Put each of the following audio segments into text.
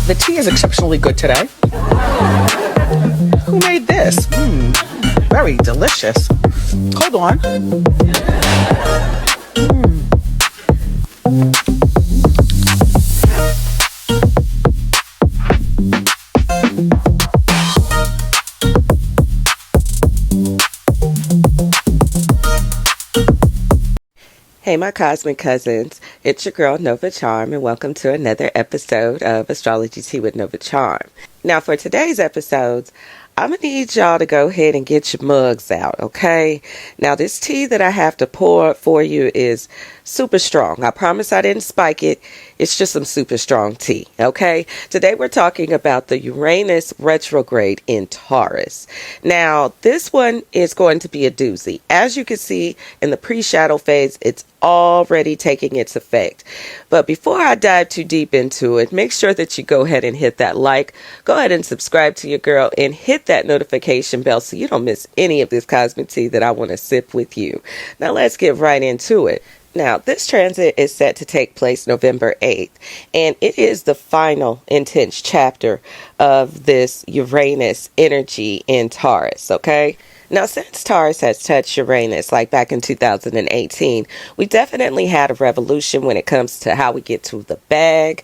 The tea is exceptionally good today. Who made this? Very delicious. Hold on. Hey, my cosmic cousins, it's your girl Nova Charm, and welcome to another episode of Astrology Tea with Nova Charm. Now, for today's episodes, I'm going to need y'all to go ahead and get your mugs out, okay? Now, this tea that I have to pour for you is super strong. I promise I didn't spike it. It's just some super strong tea, okay? Today, we're talking about the Uranus Retrograde in Taurus. Now, this one is going to be a doozy. As you can see in the pre-shadow phase, it's already taking its effect. But before I dive too deep into it, make sure that you go ahead and hit that like, go ahead and subscribe to your girl, and hit that notification bell so you don't miss any of this cosmic tea that I want to sip with you. Now let's get right into it. Now, this transit is set to take place November 8th, and it is the final intense chapter of this Uranus energy in Taurus, okay? Now, since Taurus has touched Uranus, like back in 2018, we definitely had a revolution when it comes to how we get to the bag,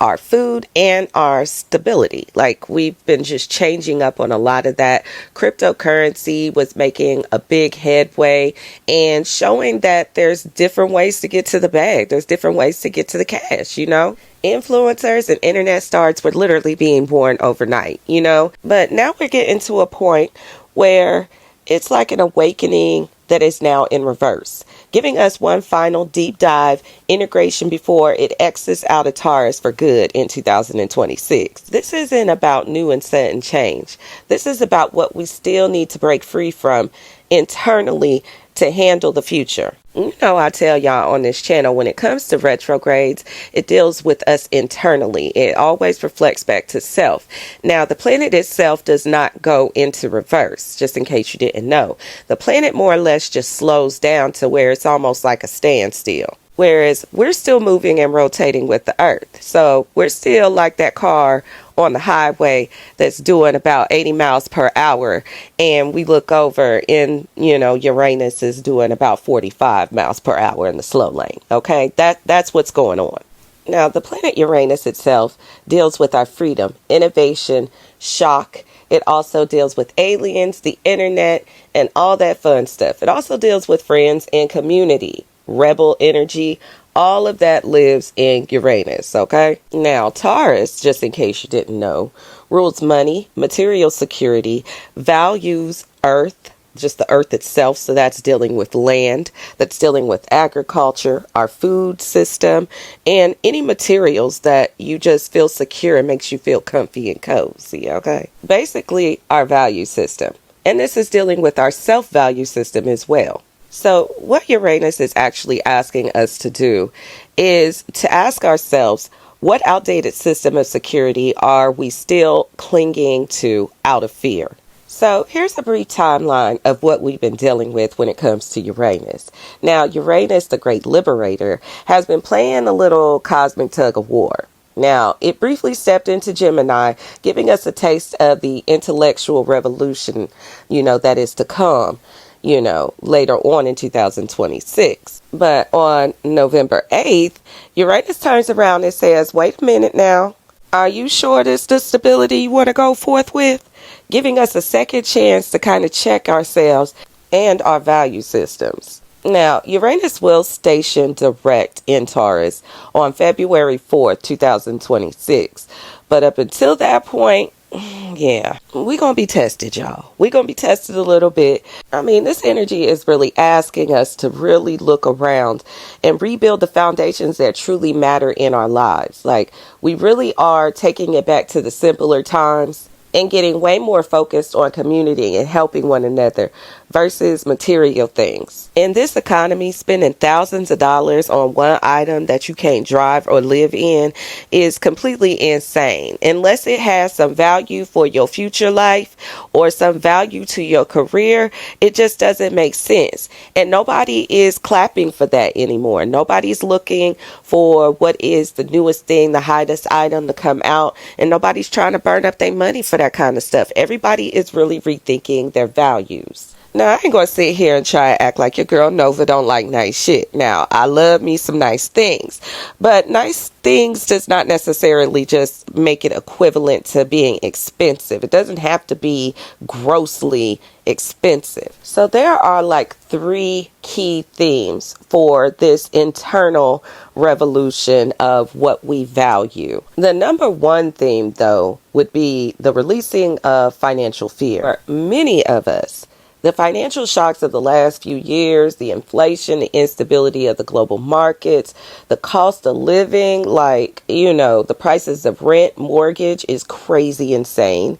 our food, and our stability. Like, we've been just changing up on a lot of that. Cryptocurrency was making a big headway and showing that there's different ways to get to the bag. There's different ways to get to the cash, you know? Influencers and internet stars were literally being born overnight, you know? But now we're getting to a point where it's like an awakening that is now in reverse, giving us one final deep dive integration before it exits out of Taurus for good in 2026. This isn't about new and sudden change. This is about what we still need to break free from internally to handle the future. You know, I tell y'all on this channel, when it comes to retrogrades, it deals with us internally. It always reflects back to self. Now, the planet itself does not go into reverse, just in case you didn't know. The planet more or less just slows down to where it's almost like a standstill. Whereas we're still moving and rotating with the earth. So we're still like that car on the highway that's doing about 80 miles per hour. And we look over and, you know, Uranus is doing about 45 miles per hour in the slow lane. Okay, that's what's going on. Now, the planet Uranus itself deals with our freedom, innovation, shock. It also deals with aliens, the internet, and all that fun stuff. It also deals with friends and community. Rebel energy, all of that lives in Uranus, okay? Now, Taurus, just in case you didn't know, rules money, material security, values earth, just the earth itself. So that's dealing with land, that's dealing with agriculture, our food system, and any materials that you just feel secure and makes you feel comfy and cozy, okay? Basically, our value system. And this is dealing with our self-value system as well. So what Uranus is actually asking us to do is to ask ourselves, what outdated system of security are we still clinging to out of fear? So here's a brief timeline of what we've been dealing with when it comes to Uranus. Now, Uranus, the great liberator, has been playing a little cosmic tug of war. Now, it briefly stepped into Gemini, giving us a taste of the intellectual revolution, you know, that is to come, you know, later on in 2026. But on November 8th, Uranus turns around and says, wait a minute now. Are you sure this is the stability you want to go forth with? Giving us a second chance to kind of check ourselves and our value systems. Now, Uranus will station direct in Taurus on February 4th, 2026. But up until that point, yeah, we're going to be tested, y'all. We're going to be tested a little bit. I mean, this energy is really asking us to really look around and rebuild the foundations that truly matter in our lives. Like, we really are taking it back to the simpler times. and getting way more focused on community and helping one another versus material things. In this economy, spending thousands of dollars on one item that you can't drive or live in is completely insane. Unless it has some value for your future life or some value to your career, it just doesn't make sense. And nobody is clapping for that anymore. Nobody's looking for what is the newest thing, the hottest item to come out, and nobody's trying to burn up their money for that kind of stuff. Everybody is really rethinking their values. Now, I ain't going to sit here and try to act like your girl Nova don't like nice shit. Now, I love me some nice things, but nice things does not necessarily just make it equivalent to being expensive. It doesn't have to be grossly expensive. So there are like 3 key themes for this internal revolution of what we value. The number 1 theme, though, would be the releasing of financial fear. For many of us, the financial shocks of the last few years, the inflation, the instability of the global markets, the cost of living, the prices of rent, mortgage is crazy insane.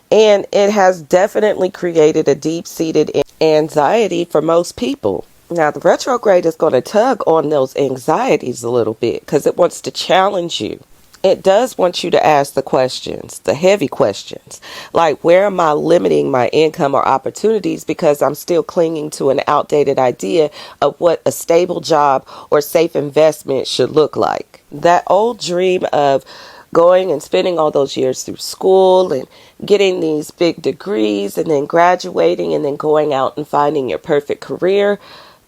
And it has definitely created a deep-seated anxiety for most people. Now, the retrograde is going to tug on those anxieties a little bit because it wants to challenge you. It does want you to ask the questions, the heavy questions, like where am I limiting my income or opportunities because I'm still clinging to an outdated idea of what a stable job or safe investment should look like. That old dream of going and spending all those years through school and getting these big degrees and then graduating and then going out and finding your perfect career,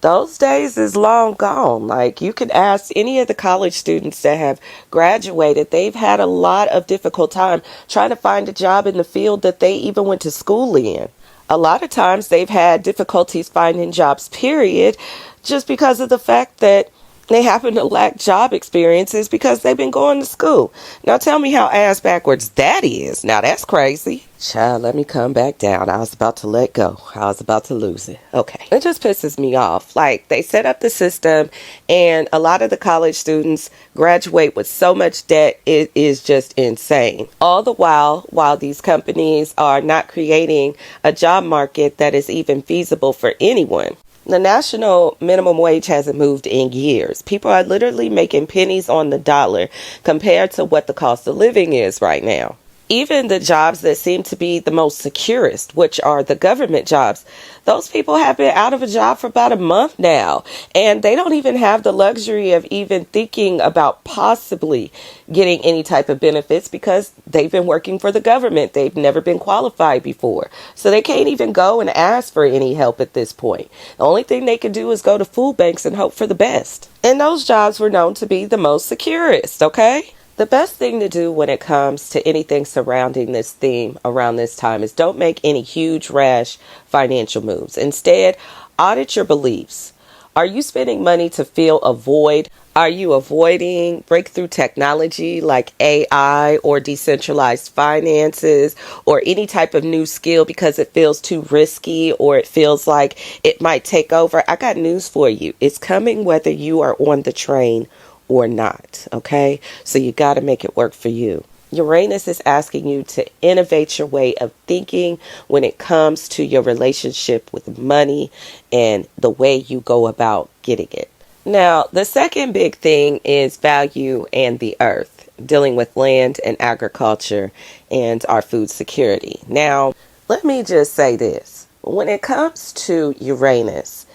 those days is long gone. Like, you could ask any of the college students that have graduated, they've had a lot of difficult time trying to find a job in the field that they even went to school in. A lot of times they've had difficulties finding jobs, period, just because of the fact that they happen to lack job experiences because they've been going to school. Now tell me how ass backwards that is. Now that's crazy. Child, let me come back down. I was about to let go. I was about to lose it. Okay. It just pisses me off. Like, they set up the system and a lot of the college students graduate with so much debt, it is just insane. All the while these companies are not creating a job market that is even feasible for anyone. The national minimum wage hasn't moved in years. People are literally making pennies on the dollar compared to what the cost of living is right now. Even the jobs that seem to be the most securest, which are the government jobs, those people have been out of a job for about a month now. And they don't even have the luxury of even thinking about possibly getting any type of benefits because they've been working for the government. They've never been qualified before. So they can't even go and ask for any help at this point. The only thing they can do is go to food banks and hope for the best. And those jobs were known to be the most securest, okay? The best thing to do when it comes to anything surrounding this theme around this time is don't make any huge, rash financial moves. Instead, audit your beliefs. Are you spending money to fill a void? Are you avoiding breakthrough technology like AI or decentralized finances or any type of new skill because it feels too risky or it feels like it might take over? I got news for you. It's coming whether you are on the train or not, okay? So you got to make it work for you. Uranus is asking you to innovate your way of thinking when it comes to your relationship with money and the way you go about getting it. Now, the second big thing is value and the earth, dealing with land and agriculture and our food security. Now, let me just say this. When it comes to Uranus,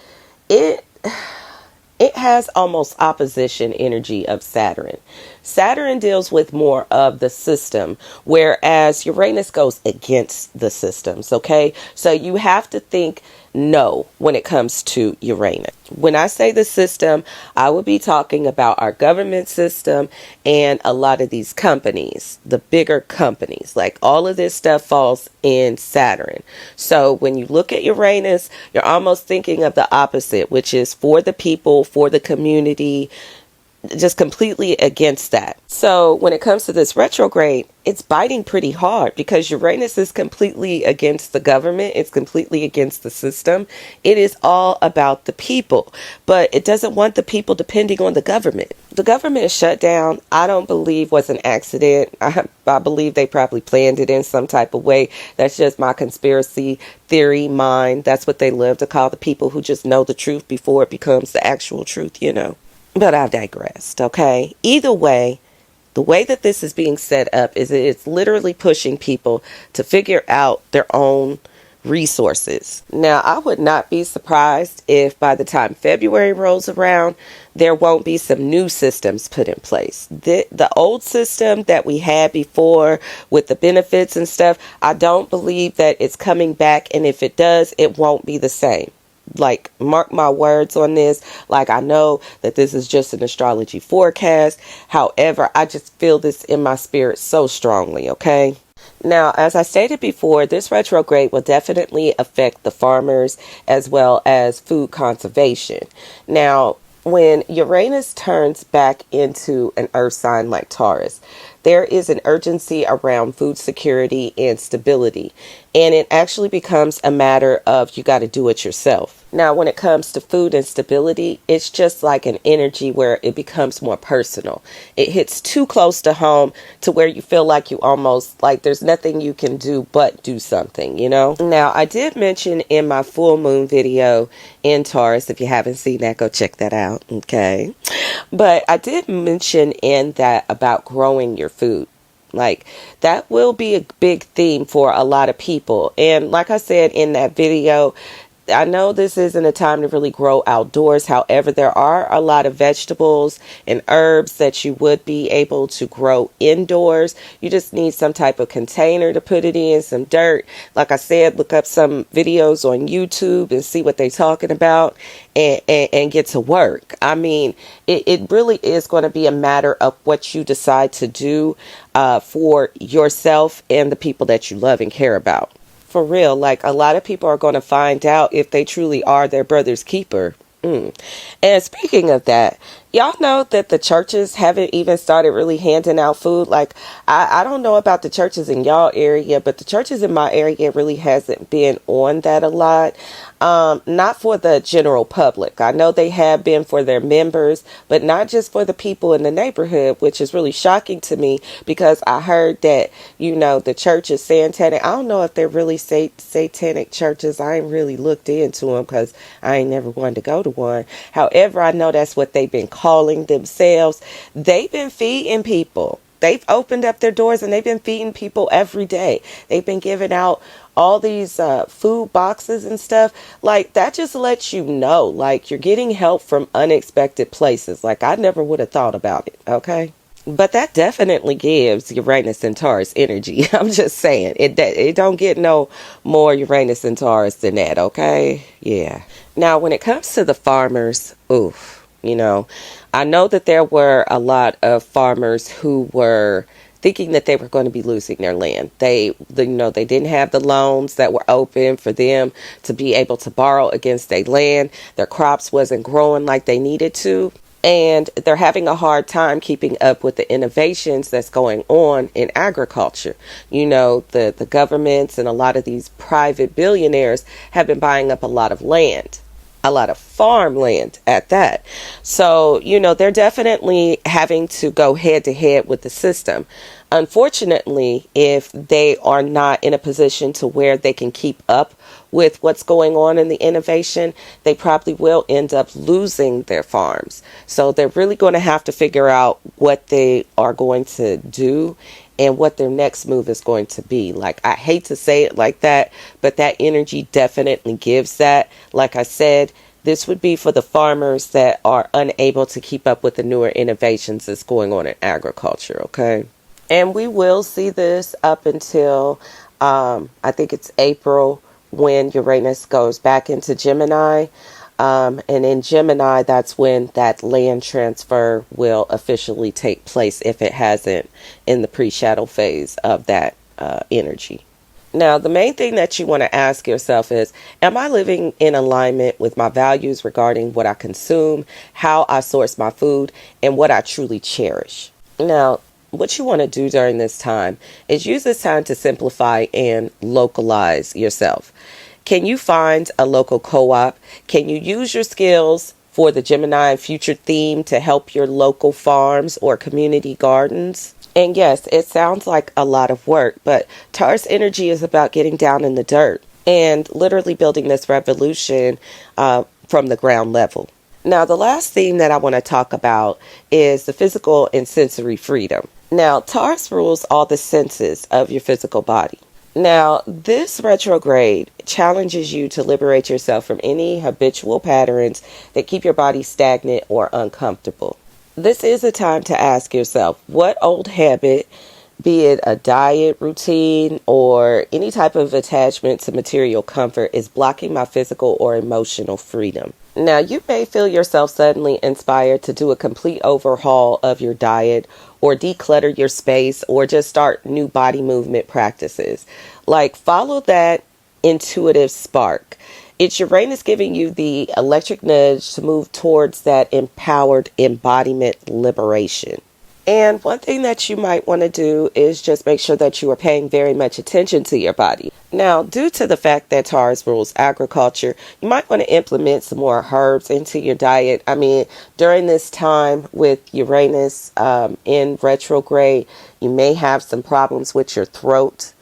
it has almost opposition energy of Saturn. Saturn deals with more of the system, whereas Uranus goes against the systems, okay? So you have to think no when it comes to Uranus. When I say the system, I will be talking about our government system and a lot of these companies, the bigger companies. Like, all of this stuff falls in Saturn. So when you look at Uranus, you're almost thinking of the opposite, which is for the people, for the community, just completely against that. So when it comes to this retrograde, it's biting pretty hard because Uranus is completely against the government. It's completely against the system. It is all about the people, but it doesn't want the people depending on the government. The government shutdown, I don't believe was an accident. I believe they probably planned it in some type of way. That's just my conspiracy theory mind. That's what they love to call the people who just know the truth before it becomes the actual truth, you know. But I've digressed, okay? Either way, the way that this is being set up is it's literally pushing people to figure out their own resources. Now, I would not be surprised if by the time February rolls around, there won't be some new systems put in place. The old system that we had before with the benefits and stuff, I don't believe that it's coming back. And if it does, it won't be the same. Like, mark my words on this. Like, I know that this is just an astrology forecast. However, I just feel this in my spirit so strongly, okay? Now, as I stated before, this retrograde will definitely affect the farmers as well as food conservation. Now, when Uranus turns back into an earth sign like Taurus, there is an urgency around food security and stability. And it actually becomes a matter of you got to do it yourself. Now, when it comes to food and stability, it's just like an energy where it becomes more personal. It hits too close to home to where you feel like you almost like there's nothing you can do but do something, you know? Now, I did mention in my full moon video in Taurus, if you haven't seen that, go check that out, okay? But I did mention in that about growing your food. Like, that will be a big theme for a lot of people. And like I said in that video, I know this isn't a time to really grow outdoors. However, there are a lot of vegetables and herbs that you would be able to grow indoors. You just need some type of container to put it in, some dirt. Like I said, look up some videos on YouTube and see what they're talking about and get to work. I mean, it really is going to be a matter of what you decide to do for yourself and the people that you love and care about. For real, like a lot of people are going to find out if they truly are their brother's keeper. And speaking of that, y'all know that the churches haven't even started really handing out food. Like, I don't know about the churches in y'all area, but the churches in my area really hasn't been on that a lot. Not for the general public. I know they have been for their members, but not just for the people in the neighborhood, which is really shocking to me because I heard that, you know, the church is satanic. I don't know if they're really satanic churches. I ain't really looked into them because I ain't never wanted to go to one. However, I know that's what they've been calling themselves. They've been feeding people. They've opened up their doors and they've been feeding people every day. They've been giving out all these food boxes and stuff. Like, that just lets you know, like, you're getting help from unexpected places. Like, I never would have thought about it, okay? But that definitely gives Uranus and Taurus energy. I'm just saying, it don't get no more Uranus and Taurus than that, okay? Yeah. Now, when it comes to the farmers, oof. You know, I know that there were a lot of farmers who were thinking that they were going to be losing their land. They didn't have the loans that were open for them to be able to borrow against their land. Their crops wasn't growing like they needed to. And they're having a hard time keeping up with the innovations that's going on in agriculture. You know, the governments and a lot of these private billionaires have been buying up a lot of land. A lot of farmland at that. So, you know, they're definitely having to go head to head with the system. Unfortunately, if they are not in a position to where they can keep up with what's going on in the innovation, they probably will end up losing their farms. So they're really going to have to figure out what they are going to do and what their next move is going to be. Like, I hate to say it like that, but that energy definitely gives that. Like I said, this would be for the farmers that are unable to keep up with the newer innovations that's going on in agriculture, okay? And we will see this up until, I think it's April, when Uranus goes back into Gemini. And in Gemini, that's when that land transfer will officially take place if it hasn't in the pre-shadow phase of that energy. Now, the main thing that you want to ask yourself is, am I living in alignment with my values regarding what I consume, how I source my food, and what I truly cherish? Now, what you want to do during this time is use this time to simplify and localize yourself. Can you find a local co-op? Can you use your skills for the Gemini and future theme to help your local farms or community gardens. And yes, it sounds like a lot of work, but Taurus energy is about getting down in the dirt and literally building this revolution from the ground level. Now, the last theme that I want to talk about is the physical and sensory freedom. Now, Taurus rules all the senses of your physical body. Now, this retrograde challenges you to liberate yourself from any habitual patterns that keep your body stagnant or uncomfortable. This is a time to ask yourself, what old habit, be it a diet routine or any type of attachment to material comfort, is blocking my physical or emotional freedom? Now, you may feel yourself suddenly inspired to do a complete overhaul of your diet or declutter your space or just start new body movement practices. Like, follow that intuitive spark. It's Uranus giving you the electric nudge to move towards that empowered embodiment liberation. And one thing that you might want to do is just make sure that you are paying very much attention to your body. Now, due to the fact that Taurus rules agriculture, you might want to implement some more herbs into your diet. I mean, during this time with Uranus in retrograde, you may have some problems with your throat.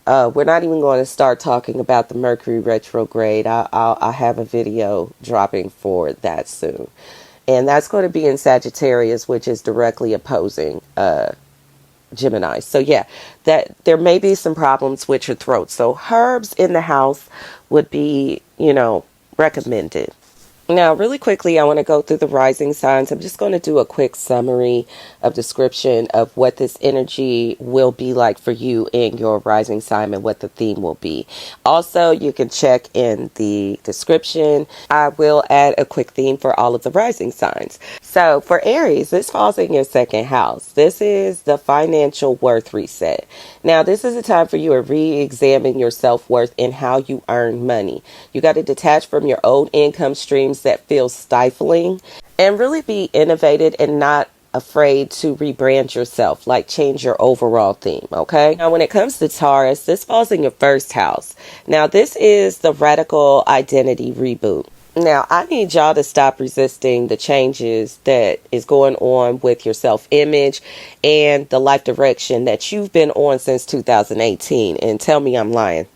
We're not even going to start talking about the Mercury retrograde. I'll have a video dropping for that soon. And that's going to be in Sagittarius, which is directly opposing Gemini. So yeah, that there may be some problems with your throat. So herbs in the house would be, recommended. Now, really quickly, I want to go through the rising signs. I'm just going to do a quick summary of description of what this energy will be like for you in your rising sign and what the theme will be. Also, you can check in the description. I will add a quick theme for all of the rising signs. So for Aries, this falls in your second house. This is the financial worth reset. Now, this is a time for you to re-examine your self-worth and how you earn money. You got to detach from your old income streams that feel stifling and really be innovative and not afraid to rebrand yourself, like change your overall theme. Okay. Now, when it comes to Taurus, this falls in your first house. Now, this is the radical identity reboot. Now, I need y'all to stop resisting the changes that is going on with your self-image and the life direction that you've been on since 2018. And tell me I'm lying.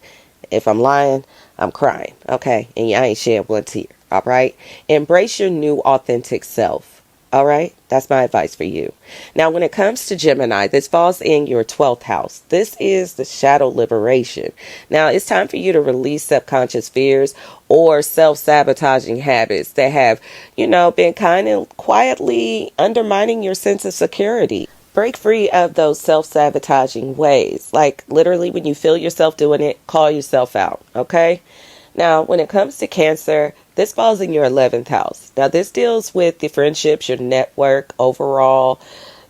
If I'm lying, I'm crying. Okay. And I ain't shed one tear. All right. Embrace your new authentic self. All right. That's my advice for you. Now, when it comes to Gemini, this falls in your 12th house. This is the shadow liberation. Now, it's time for you to release subconscious fears or self-sabotaging habits that have, been kind of quietly undermining your sense of security. Break free of those self-sabotaging ways. Like literally when you feel yourself doing it, call yourself out. Okay. Now, when it comes to Cancer, this falls in your 11th house. Now, this deals with the friendships, your network, overall,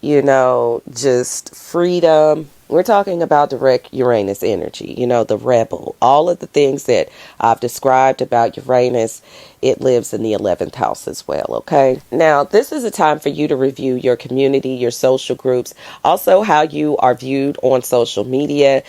just freedom. We're talking about direct Uranus energy, the rebel. All of the things that I've described about Uranus, it lives in the 11th house as well, okay? Now, this is a time for you to review your community, your social groups, also how you are viewed on social media.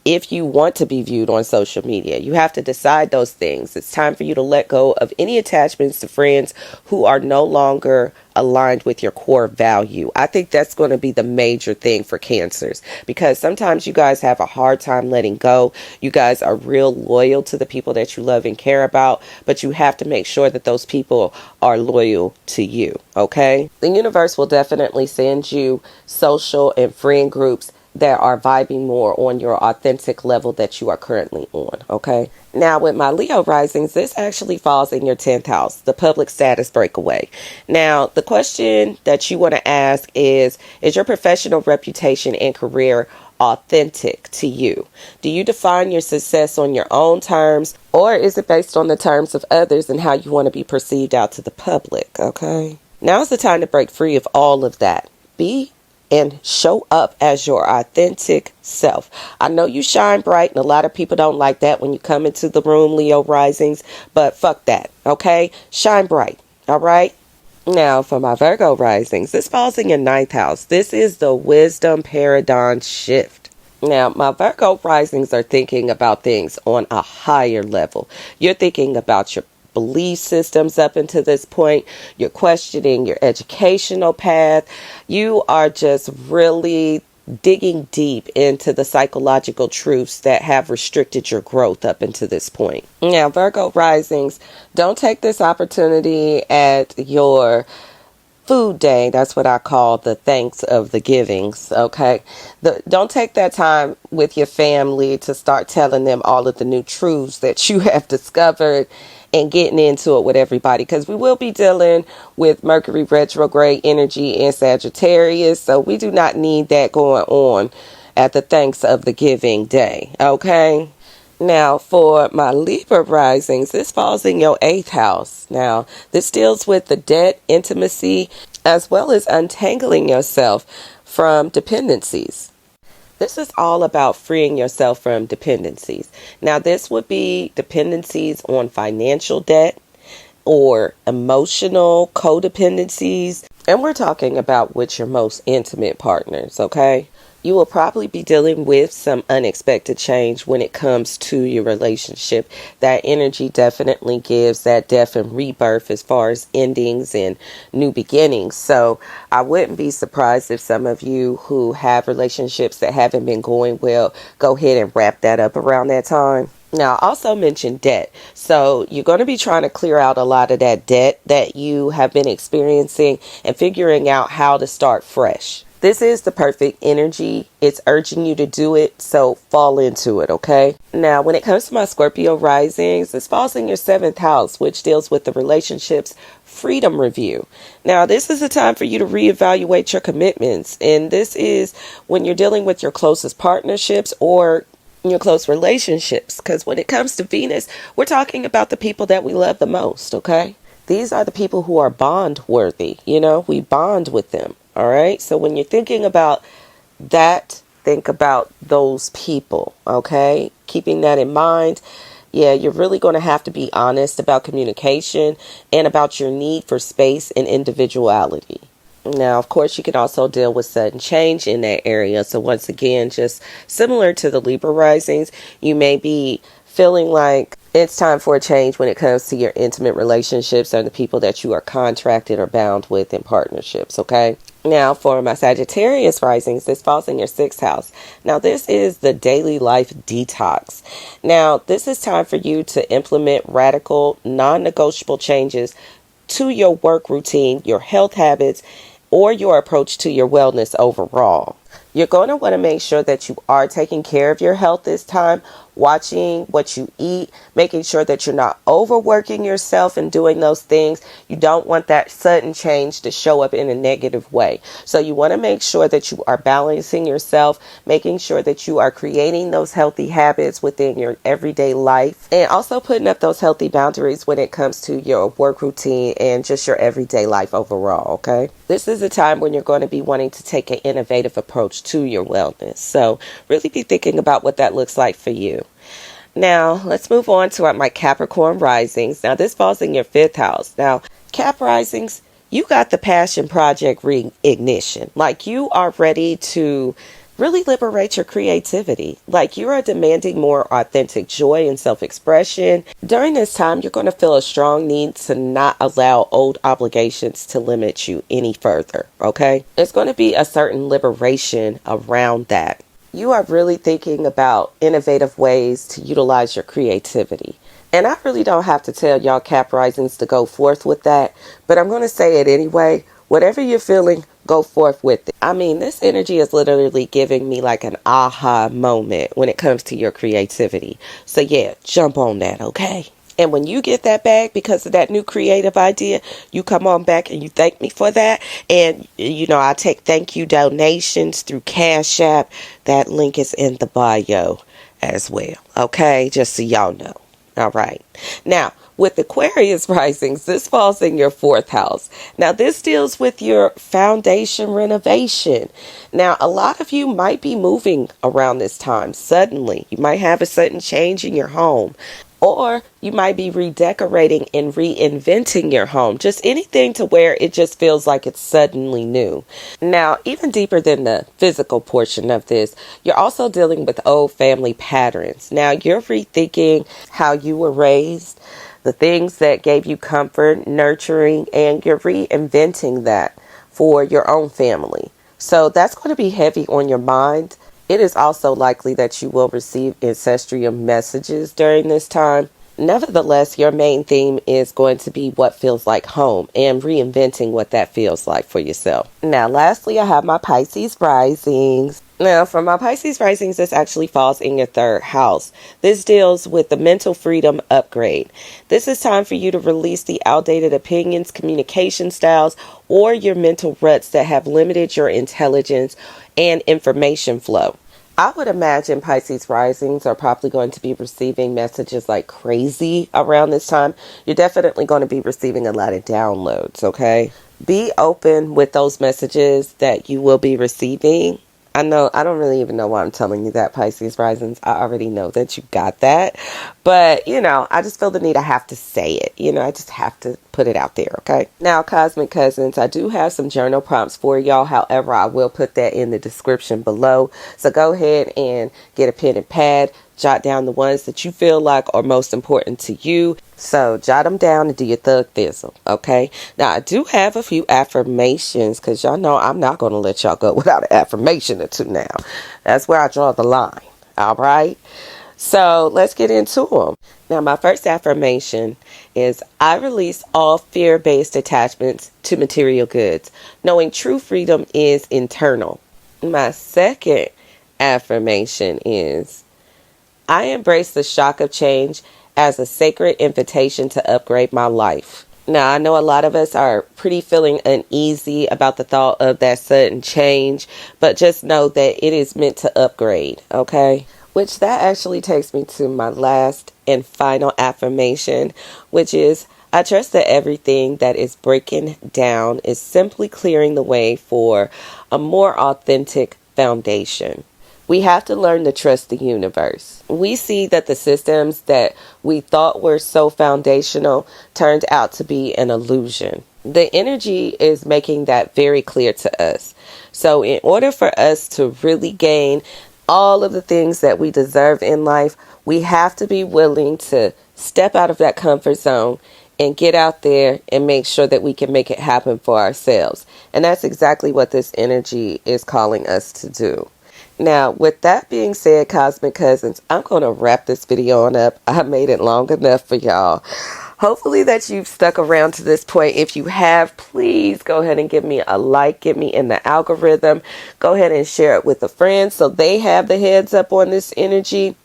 If you want to be viewed on social media, you have to decide those things. It's time for you to let go of any attachments to friends who are no longer aligned with your core value. I think that's going to be the major thing for Cancers, because sometimes you guys have a hard time letting go. You guys are real loyal to the people that you love and care about, but you have to make sure that those people are loyal to you. Okay? The universe will definitely send you social and friend groups that are vibing more on your authentic level that you are currently on. Okay. Now, with my Leo risings, this actually falls in your 10th house, the public status breakaway. Now, the question that you want to ask is your professional reputation and career authentic to you? Do you define your success on your own terms, or is it based on the terms of others and how you want to be perceived out to the public? Okay. Now is the time to break free of all of that. Be and show up as your authentic self. I know you shine bright, and a lot of people don't like that when you come into the room, Leo risings, but fuck that, okay? Shine bright, all right? Now, for my Virgo risings, this falls in your 9th house. This is the wisdom paradigm shift. Now, my Virgo risings are thinking about things on a higher level. You're thinking about your belief systems up until this point. You're questioning your educational path. You are just really digging deep into the psychological truths that have restricted your growth up until this point. Now, Virgo risings, don't take this opportunity at your food day. That's what I call the thanks of the givings. Okay. Don't take that time with your family to start telling them all of the new truths that you have discovered and getting into it with everybody, because we will be dealing with Mercury retrograde energy in Sagittarius. So we do not need that going on at the thanks of the giving day. Okay. Now, for my Libra risings, this falls in your 8th house. Now, this deals with the debt, intimacy, as well as untangling yourself from dependencies. This is all about freeing yourself from dependencies. Now, this would be dependencies on financial debt or emotional codependencies. And we're talking about with your most intimate partners, okay? You will probably be dealing with some unexpected change when it comes to your relationship. That energy definitely gives that death and rebirth as far as endings and new beginnings. So I wouldn't be surprised if some of you who have relationships that haven't been going well, go ahead and wrap that up around that time. Now, I also mentioned debt. So you're going to be trying to clear out a lot of that debt that you have been experiencing and figuring out how to start fresh. This is the perfect energy. It's urging you to do it, so fall into it, okay? Now, when it comes to my Scorpio risings, this falls in your 7th house, which deals with the relationships freedom review. Now, this is a time for you to reevaluate your commitments, and this is when you're dealing with your closest partnerships or your close relationships, because when it comes to Venus, we're talking about the people that we love the most, okay? These are the people who are bond worthy. We bond with them. All right. So when you're thinking about that, think about those people. OK, keeping that in mind. Yeah, you're really going to have to be honest about communication and about your need for space and individuality. Now, of course, you can also deal with sudden change in that area. So once again, just similar to the Libra risings, you may be feeling like it's time for a change when it comes to your intimate relationships and the people that you are contracted or bound with in partnerships. OK. Now, for my Sagittarius risings, this falls in your 6th house. Now, this is the daily life detox. Now, this is time for you to implement radical, non-negotiable changes to your work routine, your health habits, or your approach to your wellness overall. You're going to want to make sure that you are taking care of your health this time, watching what you eat, making sure that you're not overworking yourself and doing those things. You don't want that sudden change to show up in a negative way. So you want to make sure that you are balancing yourself, making sure that you are creating those healthy habits within your everyday life, and also putting up those healthy boundaries when it comes to your work routine and just your everyday life overall. Okay. This is a time when you're going to be wanting to take an innovative approach to your wellness. So really be thinking about what that looks like for you. Now, let's move on to my Capricorn risings. Now, this falls in your 5th house. Now, Cap risings, you got the passion project reignition. Like, you are ready to really liberate your creativity. Like, you are demanding more authentic joy and self-expression. During this time, you're going to feel a strong need to not allow old obligations to limit you any further. Okay? There's going to be a certain liberation around that. You are really thinking about innovative ways to utilize your creativity. And I really don't have to tell y'all Cap risings to go forth with that, but I'm going to say it anyway. Whatever you're feeling, go forth with it. I mean, this energy is literally giving me like an aha moment when it comes to your creativity. So yeah, jump on that, okay? And when you get that bag because of that new creative idea, you come on back and you thank me for that. And, I take thank you donations through Cash App. That link is in the bio as well. Okay, just so y'all know. All right. Now, with Aquarius risings, this falls in your 4th house. Now, this deals with your foundation renovation. Now, a lot of you might be moving around this time suddenly. You might have a sudden change in your home. Or you might be redecorating and reinventing your home. Just anything to where it just feels like it's suddenly new. Now, even deeper than the physical portion of this, you're also dealing with old family patterns. Now, you're rethinking how you were raised, the things that gave you comfort, nurturing, and you're reinventing that for your own family. So that's going to be heavy on your mind. It is also likely that you will receive ancestral messages during this time. Nevertheless, your main theme is going to be what feels like home and reinventing what that feels like for yourself. Now, lastly, I have my Pisces risings. Now, for my Pisces risings, this actually falls in your third house. This deals with the mental freedom upgrade. This is time for you to release the outdated opinions, communication styles, or your mental ruts that have limited your intelligence and information flow. I would imagine Pisces risings are probably going to be receiving messages like crazy around this time. You're definitely going to be receiving a lot of downloads, okay? Be open with those messages that you will be receiving. I know, I don't really even know why I'm telling you that, Pisces risings. I already know that you got that. But, I just feel the need. I have to say it. I just have to put it out there, okay? Now, Cosmic Cousins, I do have some journal prompts for y'all. However, I will put that in the description below. So go ahead and get a pen and pad. Jot down the ones that you feel like are most important to you. So jot them down and do your thug thizzle, okay? Now, I do have a few affirmations because y'all know I'm not going to let y'all go without an affirmation or two now. That's where I draw the line, all right? So let's get into them. Now, my first affirmation is I release all fear-based attachments to material goods, knowing true freedom is internal. My second affirmation is I embrace the shock of change as a sacred invitation to upgrade my life. Now, I know a lot of us are pretty feeling uneasy about the thought of that sudden change, but just know that it is meant to upgrade, okay? Which that actually takes me to my last and final affirmation, which is I trust that everything that is breaking down is simply clearing the way for a more authentic foundation. We have to learn to trust the universe. We see that the systems that we thought were so foundational turned out to be an illusion. The energy is making that very clear to us. So in order for us to really gain all of the things that we deserve in life, we have to be willing to step out of that comfort zone and get out there and make sure that we can make it happen for ourselves. And that's exactly what this energy is calling us to do. Now, with that being said, Cosmic Cousins, I'm going to wrap this video on up. I made it long enough for y'all. Hopefully that you've stuck around to this point. If you have, please go ahead and give me a like, get me in the algorithm. Go ahead and share it with a friend so they have the heads up on this energy.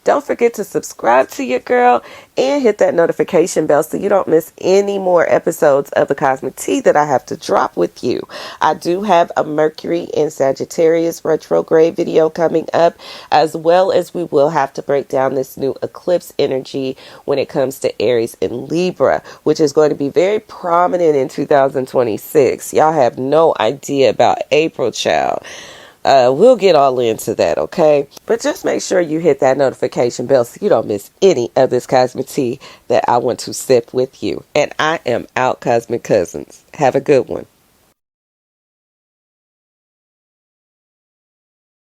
Don't forget to subscribe to your girl and hit that notification bell so you don't miss any more episodes of the Cosmic Tea that I have to drop with you. I do have a Mercury and Sagittarius retrograde video coming up, as well as we will have to break down this new eclipse energy when it comes to Aries and Libra, which is going to be very prominent in 2026. Y'all have no idea about April, child. We'll get all into that, okay? But just make sure you hit that notification bell so you don't miss any of this Cosmic Tea that I want to sip with you. And I am out, Cosmic Cousins. Have a good one.